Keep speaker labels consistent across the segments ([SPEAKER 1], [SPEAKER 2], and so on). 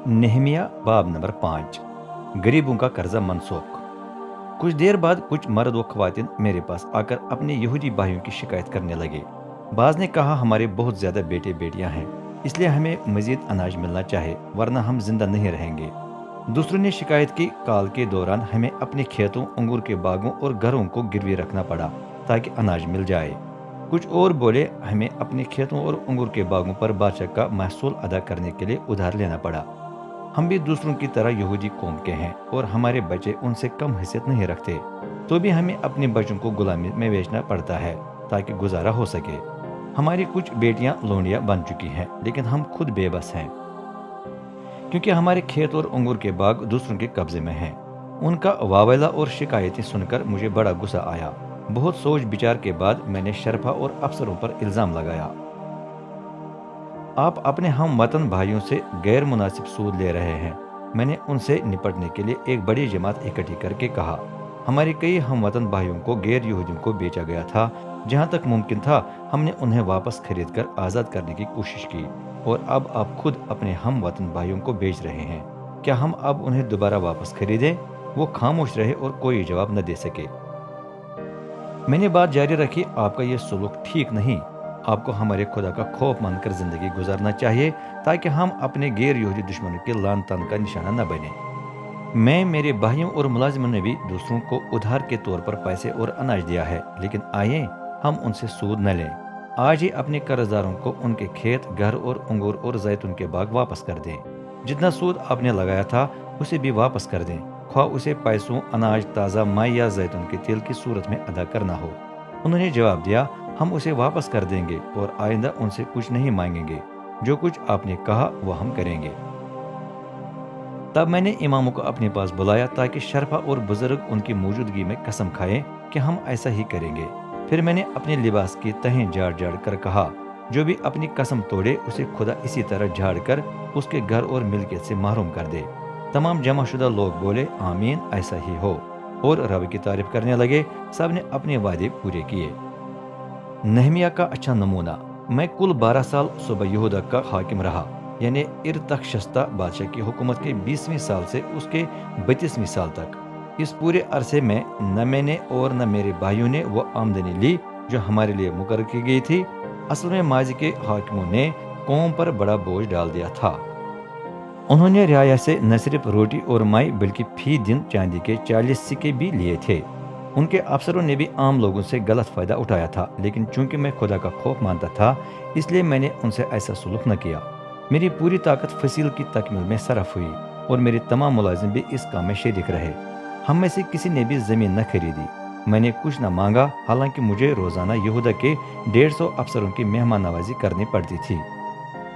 [SPEAKER 1] नहमिया बाब नंबर 5। गरीबों का कर्जा मनसूख। कुछ देर बाद कुछ मर्द व ख्वातीन मेरे पास आकर अपने यहूदी भाइयों की शिकायत करने लगे। बाज ने कहा, हमारे बहुत ज्यादा बेटे बेटियां हैं, इसलिए हमें मजीद अनाज मिलना चाहिए, वरना हम जिंदा नहीं रहेंगे। दूसरों ने शिकायत की, काल के दौरान हमें अपने खेतों, अंगूर के बागों और घरों को गिरवी रखना पड़ा ताकि अनाज मिल जाए। कुछ और बोले, हमें अपने खेतों और अंगूर के बागों पर बादशाह का महसूल अदा करने के लिए उधार लेना पड़ा। हम भी दूसरों की तरह यहूदी कौम के हैं और हमारे बच्चे उनसे कम हैसियत नहीं रखते, तो भी हमें अपने बच्चों को गुलामी में बेचना पड़ता है ताकि गुजारा हो सके। हमारी कुछ बेटियां लोंडियां बन चुकी हैं, लेकिन हम खुद बेबस हैं क्योंकि हमारे खेत और अंगूर के बाग दूसरों के कब्जे में हैं। उनका वावैला और शिकायतें सुनकर मुझे बड़ा गुस्सा आया। बहुत सोच विचार के बाद मैंने शरफा और अफसरों पर इल्जाम लगाया। आप अपने हम वतन भाइयों से गैर मुनासिब सूद ले रहे हैं। मैंने उनसे निपटने के लिए एक बड़ी जमात इकट्ठी करके कहा, हमारे कई हम वतन भाइयों को गैर यहूदियों को बेचा गया था। जहां तक मुमकिन था हमने उन्हें वापस खरीद कर आज़ाद करने की कोशिश की, और अब आप खुद अपने हम वतन भाइयों को बेच रहे हैं। क्या हम अब उन्हें दोबारा वापस खरीदें? वो खामोश रहे और कोई जवाब न दे सके। मैंने बात जारी रखी, आपका ये सलूक ठीक नहीं। आपको हमारे खुदा का खौफ मानकर जिंदगी गुजारना चाहिए ताकि हम अपने गैर यहूदी दुश्मनों के लान तान का निशाना न बने। मैं, मेरे भाइयों और मुलाजिमों ने भी दूसरों को उधार के तौर पर पैसे और अनाज दिया है, लेकिन आइए हम उनसे सूद न लें। आज ही अपने कर्जदारों को उनके खेत, घर और अंगूर और जैतून के बाग वापस कर दें। जितना सूद आपने लगाया था उसे भी वापस कर दें, ख्वाह उसे पैसों, अनाज, ताज़ा माई या जैतून के तेल की सूरत में अदा करना हो। उन्होंने जवाब दिया, हम उसे वापस कर देंगे और आइंदा उनसे कुछ नहीं मांगेंगे। जो कुछ आपने कहा वो हम करेंगे। तब मैंने इमामों को अपने पास बुलाया ताकि शरफा और बुजुर्ग उनकी मौजूदगी में कसम खाएं कि हम ऐसा ही करेंगे। फिर मैंने अपने लिबास की तहें झाड़ झाड़ कर कहा, जो भी अपनी कसम तोड़े उसे खुदा इसी तरह झाड़ कर उसके घर और मिल्कियत से महरूम कर दे। तमाम जमाशुदा लोग बोले, आमीन, ऐसा ही हो, और रब की तारीफ करने लगे। सब ने अपने वादे पूरे किए। नहमिया का अच्छा नमूना। मैं कुल 12 साल सुबह यहूदा का हाकिम रहा, यानी इर्तखशस्ता बादशाह की हुकूमत के 20वें साल से उसके 32वें साल तक। इस पूरे अरसे में न मैंने और न मेरे भाइयों ने वो आमदनी ली जो हमारे लिए मुकर्रर की गई थी। असल में माजी के हाकिमों ने कौम पर बड़ा बोझ डाल दिया था। उन्होंने रियाया से न सिर्फ रोटी और माई बल्कि फी दिन चांदी के 40 सिक्के भी लिए थे। उनके अफसरों ने भी आम लोगों से गलत फायदा उठाया था, लेकिन चूंकि मैं खुदा का खौफ मानता था इसलिए मैंने उनसे ऐसा सुलूक न किया। मेरी पूरी ताकत फसील की तकमील में सरफ हुई और मेरे तमाम मुलाजिम भी इस काम में शरीक रहे। हम में से किसी ने भी जमीन न खरीदी। मैंने कुछ न मांगा, हालांकि मुझे रोजाना यहूदा के 150 अफसरों की मेहमान नवाजी करनी पड़ती थी।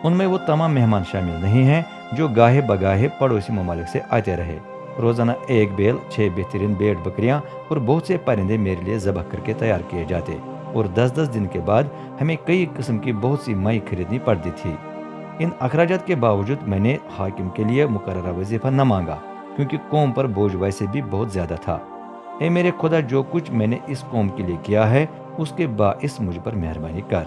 [SPEAKER 1] उनमें वो तमाम मेहमान शामिल नहीं हैं जो गाहे बगाहे पड़ोसी ममालिक से आते रहे। रोजाना एक बैल, 6 बेहतरीन भेड़ बकरियां और बहुत से परिंदे मेरे लिए ज़बह करके तैयार किए जाते, और 10-10 दिन के बाद हमें कई किस्म की बहुत सी माई खरीदनी पड़ती थी। इन अखराजात के बावजूद मैंने हाकिम के लिए मुकर्ररा वजीफा न मांगा, क्योंकि कौम पर बोझ वैसे भी बहुत ज्यादा था। ए मेरे खुदा, जो कुछ मैंने इस कौम के लिए किया है उसके बाइस मुझ पर मेहरबानी कर।